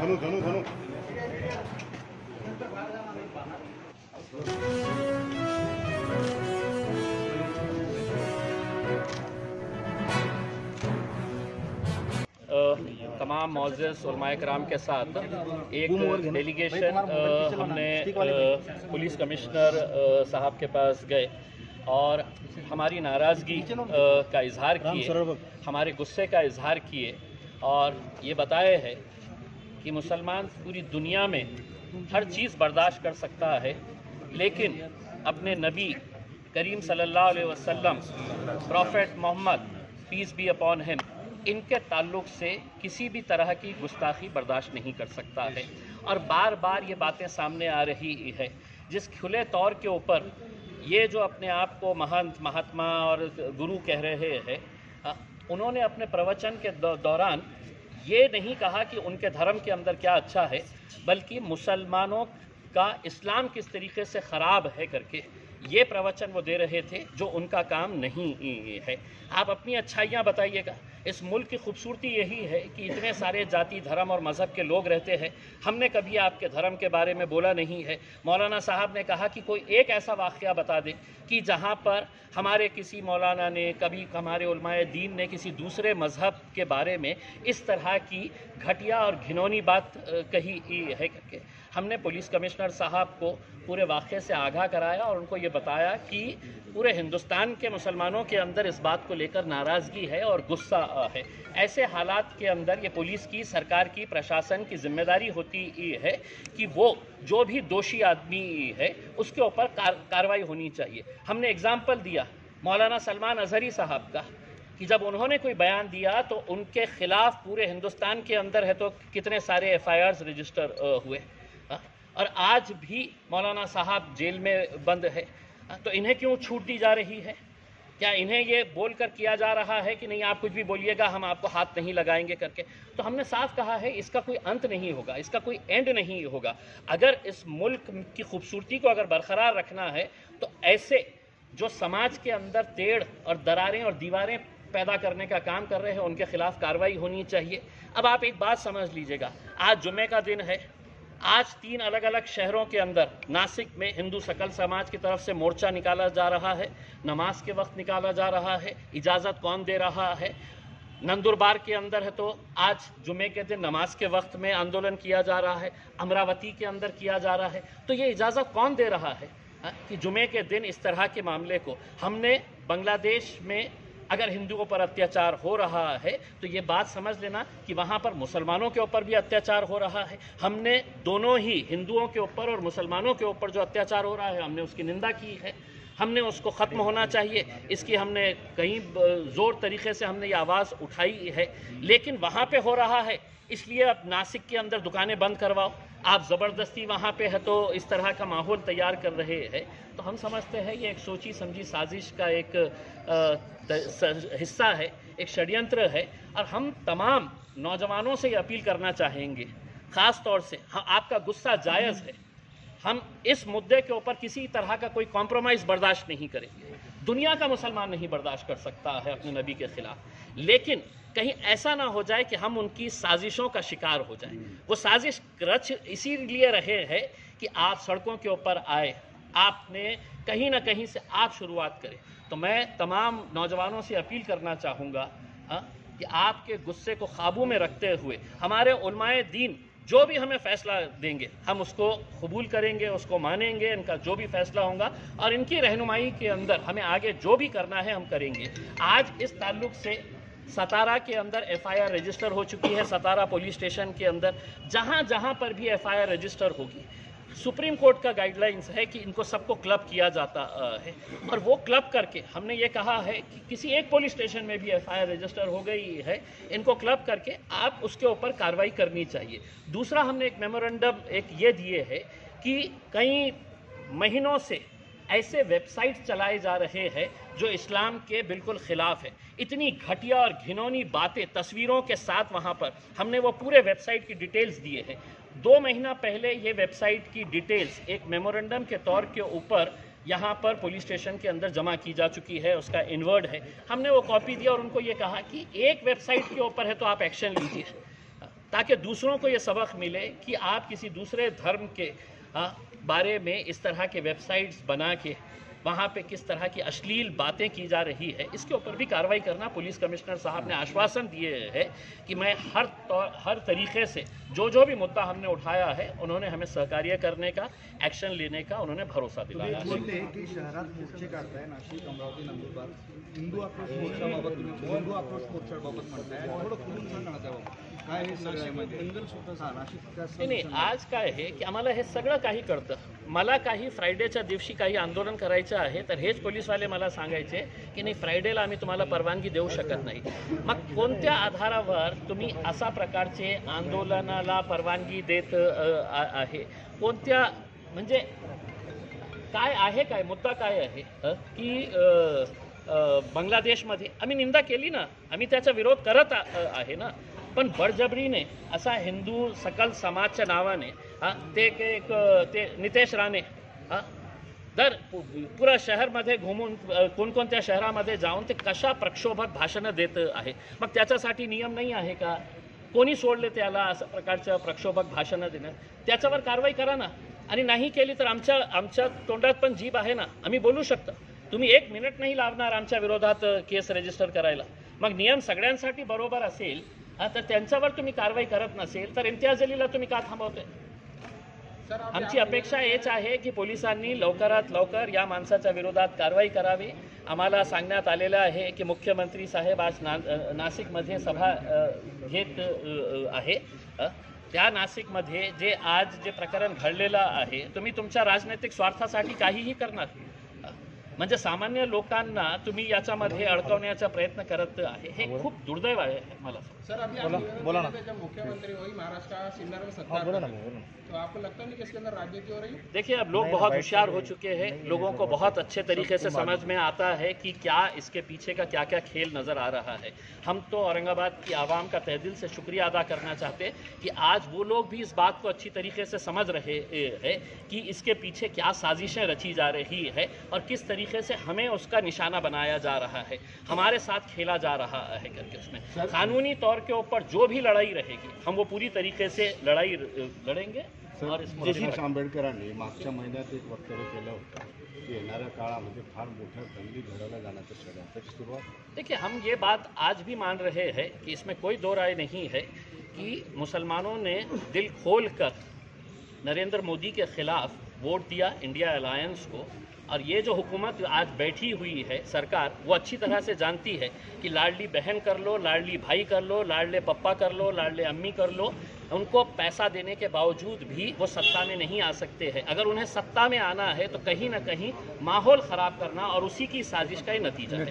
धनु धनु धनु तमाम मौज़ज़ उलमाए कराम के साथ एक डेलीगेशन हमने पुलिस कमिश्नर साहब के पास गए और हमारी नाराज़गी का इजहार किए, हमारे गुस्से का इजहार किए और ये बताए है कि मुसलमान पूरी दुनिया में हर चीज़ बर्दाश्त कर सकता है, लेकिन अपने नबी करीम सल्लल्लाहु अलैहि वसल्लम prophet Mohammed peace be upon him, इनके ताल्लुक़ से किसी भी तरह की गुस्ताखी बर्दाश्त नहीं कर सकता है। और बार बार ये बातें सामने आ रही है, जिस खुले तौर के ऊपर ये जो अपने आप को महंत, महात्मा और गुरु कह रहे हैं, उन्होंने अपने प्रवचन के दौरान ये नहीं कहा कि उनके धर्म के अंदर क्या अच्छा है, बल्कि मुसलमानों का इस्लाम किस तरीके से ख़राब है करके ये प्रवचन वो दे रहे थे, जो उनका काम नहीं है। आप अपनी अच्छाइयाँ बताइएगा। इस मुल्क की खूबसूरती यही है कि इतने सारे जाति, धर्म और मज़हब के लोग रहते हैं। हमने कभी आपके धर्म के बारे में बोला नहीं है। मौलाना साहब ने कहा कि कोई एक ऐसा वाक़या बता दे कि जहाँ पर हमारे किसी मौलाना ने, कभी हमारे उलमाए दीन ने किसी दूसरे मज़हब के बारे में इस तरह की घटिया और घिनौनी बात कही है करके। हमने पुलिस कमिश्नर साहब को पूरे वाक़े से आगाह कराया और उनको ये बताया कि पूरे हिंदुस्तान के मुसलमानों के अंदर इस बात को लेकर नाराज़गी है और गुस्सा है। ऐसे हालात के अंदर ये पुलिस की, सरकार की, प्रशासन की जिम्मेदारी होती है कि वो जो भी दोषी आदमी है उसके ऊपर कार्रवाई होनी चाहिए। हमने एग्ज़ाम्पल दिया मौलाना सलमान अज़हरी साहब का कि जब उन्होंने कोई बयान दिया तो उनके ख़िलाफ़ पूरे हिंदुस्तान के अंदर है तो कितने सारे FIRs रजिस्टर हुए, और आज भी मौलाना साहब जेल में बंद है। तो इन्हें क्यों छूट दी जा रही है? क्या इन्हें ये बोलकर किया जा रहा है कि नहीं आप कुछ भी बोलिएगा, हम आपको हाथ नहीं लगाएंगे करके? तो हमने साफ कहा है इसका कोई अंत नहीं होगा, इसका कोई एंड नहीं होगा। अगर इस मुल्क की खूबसूरती को अगर बरकरार रखना है तो ऐसे जो समाज के अंदर टेढ़ और दरारें और दीवारें पैदा करने का काम कर रहे हैं उनके खिलाफ कार्रवाई होनी चाहिए। अब आप एक बात समझ लीजिएगा, आज जुमे का दिन है। आज 3 अलग अलग शहरों के अंदर, नासिक में हिंदू सकल समाज की तरफ से मोर्चा निकाला जा रहा है, नमाज के वक्त निकाला जा रहा है, इजाज़त कौन दे रहा है? नंदुरबार के अंदर है तो आज जुमे के दिन नमाज के वक्त में आंदोलन किया जा रहा है, अमरावती के अंदर किया जा रहा है। तो ये इजाज़त कौन दे रहा है कि जुमे के दिन इस तरह के मामले को? हमने बांग्लादेश में अगर हिंदुओं पर अत्याचार हो रहा है तो ये बात समझ लेना कि वहाँ पर मुसलमानों के ऊपर भी अत्याचार हो रहा है। हमने दोनों ही हिंदुओं के ऊपर और मुसलमानों के ऊपर जो अत्याचार हो रहा है हमने उसकी निंदा की है। हमने उसको ख़त्म होना चाहिए, इसकी हमने कहीं ज़ोर तरीक़े से हमने ये आवाज़ उठाई है। लेकिन वहाँ पे हो रहा है इसलिए अब नासिक के अंदर दुकानें बंद करवाओ, आप ज़बरदस्ती वहाँ पे है तो इस तरह का माहौल तैयार कर रहे हैं। तो हम समझते हैं ये एक सोची समझी साजिश का एक हिस्सा है, एक षड्यंत्र है। और हम तमाम नौजवानों से ये अपील करना चाहेंगे, ख़ास तौर से आपका गुस्सा जायज़ है, हम इस मुद्दे के ऊपर किसी तरह का कोई कॉम्प्रोमाइज़ बर्दाश्त नहीं करेंगे। दुनिया का मुसलमान नहीं बर्दाश्त कर सकता है अपने नबी के ख़िलाफ़, लेकिन कहीं ऐसा ना हो जाए कि हम उनकी साजिशों का शिकार हो जाएं। वो साजिश रच इसीलिए रहे हैं कि आप सड़कों के ऊपर आए, आपने कहीं ना कहीं से आप शुरुआत करें। तो मैं तमाम नौजवानों से अपील करना चाहूँगा कि आपके गुस्से को काबू में रखते हुए हमारे उलमाए दीन जो भी हमें फ़ैसला देंगे हम उसको कबूल करेंगे, उसको मानेंगे, इनका जो भी फ़ैसला होगा और इनकी रहनुमाई के अंदर हमें आगे जो भी करना है हम करेंगे। आज इस ताल्लुक़ से सतारा के अंदर FIR रजिस्टर हो चुकी है, सतारा पुलिस स्टेशन के अंदर। जहाँ जहाँ पर भी FIR रजिस्टर होगी, सुप्रीम कोर्ट का गाइडलाइंस है कि इनको सबको क्लब किया जाता है, और वो क्लब करके हमने ये कहा है कि किसी एक पुलिस स्टेशन में भी FIR रजिस्टर हो गई है, इनको क्लब करके आप उसके ऊपर कार्रवाई करनी चाहिए। दूसरा, हमने एक मेमोरेंडम ये दिए है कि कई महीनों से ऐसे वेबसाइट चलाए जा रहे हैं जो इस्लाम के बिल्कुल ख़िलाफ़ है। इतनी घटिया और घिनौनी बातें तस्वीरों के साथ वहाँ पर हमने वो पूरे वेबसाइट की डिटेल्स दिए हैं। 2 महीना पहले ये वेबसाइट की डिटेल्स एक मेमोरेंडम के तौर के ऊपर यहाँ पर पुलिस स्टेशन के अंदर जमा की जा चुकी है, उसका इनवर्ड है। हमने वो कॉपी दिया और उनको ये कहा कि एक वेबसाइट के ऊपर है तो आप एक्शन लीजिए, ताकि दूसरों को ये सबक मिले कि आप किसी दूसरे धर्म के बारे में इस तरह के वेबसाइट्स बना के वहाँ पे किस तरह की अश्लील बातें की जा रही है, इसके ऊपर भी कार्रवाई करना। पुलिस कमिश्नर साहब ने आश्वासन दिए है कि मैं हर तरीके से जो भी मुद्दा हमने उठाया है उन्होंने हमें सहकार्य करने का, एक्शन लेने का उन्होंने भरोसा दिलाया है। शहरात मोर्चे काढताय, नाशिक, अमरावती, नंदुरबार हिंदू आक्रोश मोर्चाबाबत हिंदू आक्रोश मोर्चाबाबत म्हणताय, थोडं खुलून सांगा ना त्याबाबत काय हे नाही, आज काय आहे की आम्हाला हे सगळं काही कळतं। मला काही फ्रायडेच्या दिवशी काही आंदोलन करायचं आहे तर हेच पोलीसवाले मला सांगायचे की नाही, फ्रायडेला आम्ही तुम्हाला परवानगी देऊ शकत नाही। मग कोणत्या आधारावर तुम्ही अशा प्रकारचे आंदोलनाला परवानगी देत आहे? कोणत्या, म्हणजे काय आहे, काय मुद्दा काय आहे की बांगलादेशमध्ये आम्ही निंदा केली ना, आम्ही त्याचा विरोध करत आहे ना, पण बळजबरीने असा हिंदू सकल समाजच्या नावाने ते नितेश राणे दर पुरा शहरमध्ये घुमून कोणकोणत्या शहरामध्ये जाऊन ते कशा प्रक्षोभक भाषणं देत आहे। मग त्याच्यासाठी नियम नाही आहे का? कोणी सोडले त्याला असं प्रकारचं प्रक्षोभक भाषणं देणं? त्याच्यावर कारवाई करा ना, आणि नाही केली तर आमच्या तोंडात पण जीभ आहे ना, आम्ही बोलू शकतो। तुम्ही 1 मिनिट नाही लावणार आमच्या विरोधात केस रजिस्टर करायला। मग नियम सगळ्यांसाठी बरोबर असेल तर त्यांच्यावर तुम्ही कारवाई करत नसेल तर इम्तियाज अलीला तुम्ही का थांबवते? आमची अपेक्षा हेच आहे की पोलिसांनी लवकरात लवकर या माणसाच्या विरोधात कारवाई करावी। आम्हाला सांगण्यात आलेलं आहे की मुख्यमंत्री साहेब आज नाशिकमध्ये सभा घेत आहे। त्या नाशिकमध्ये जे प्रकरण घडलेलं आहे, तुम्ही तुमच्या राजनैतिक स्वार्थासाठी काहीही करणार, म्हणजे सामान्य लोकांना तुम्ही याच्यामध्ये अडकवण्याचा प्रयत्न करत आहे, हे खूप दुर्दैव आहे मला। सर, अभी बोला ना, जब मुख्यमंत्री वही महाराष्ट्र शिंदे में सत्ता बोला ना, तो आपको लगता नहीं कि इसके अंदर राजनीति हो रही है? देखिए, अब लोग बहुत होशियार हो चुके हैं, लोगों को बहुत अच्छे तरीके से समझ में आता है कि क्या इसके पीछे का क्या क्या खेल नज़र आ रहा है। हम तो औरंगाबाद की आवाम का तहे दिल से शुक्रिया अदा करना चाहते हैं कि आज वो लोग भी इस बात को अच्छी तरीके से समझ रहे हैं कि इसके पीछे क्या साजिशें रची जा रही है और किस तरीके से हमें उसका निशाना बनाया जा रहा है, हमारे साथ खेला जा रहा है करके। उसमें कानूनी तौर के ऊपर जो भी लड़ाई रहेगी हम वो पूरी तरीके से लड़ाई लड़ेंगे। और आंबेडकरांनी मागच्या महिन्यात एक वक्तव्य केलं होतं की येणाऱ्या काळामध्ये फार मोठ्या दंगली घडवल्या जाण्याचं षड्यंत्राची सुरुवात। देखिए, हम ये बात आज भी मान रहे हैं कि इसमें कोई दो राय नहीं है कि मुसलमानों ने दिल खोल कर नरेंद्र मोदी के खिलाफ वोट दिया, इंडिया अलायंस को। और ये जो हुकूमत आज बैठी हुई है सरकार, वो अच्छी तरह से जानती है कि लाडली बहन कर लो, लाडली भाई कर लो, लाडले पप्पा कर लो, लाडले अम्मी कर लो, उनको पैसा देने के बावजूद भी वो सत्ता में नहीं आ सकते हैं। अगर उन्हें सत्ता में आना है तो कहीं ना कहीं माहौल ख़राब करना और उसी की साजिश का ही नतीजा है।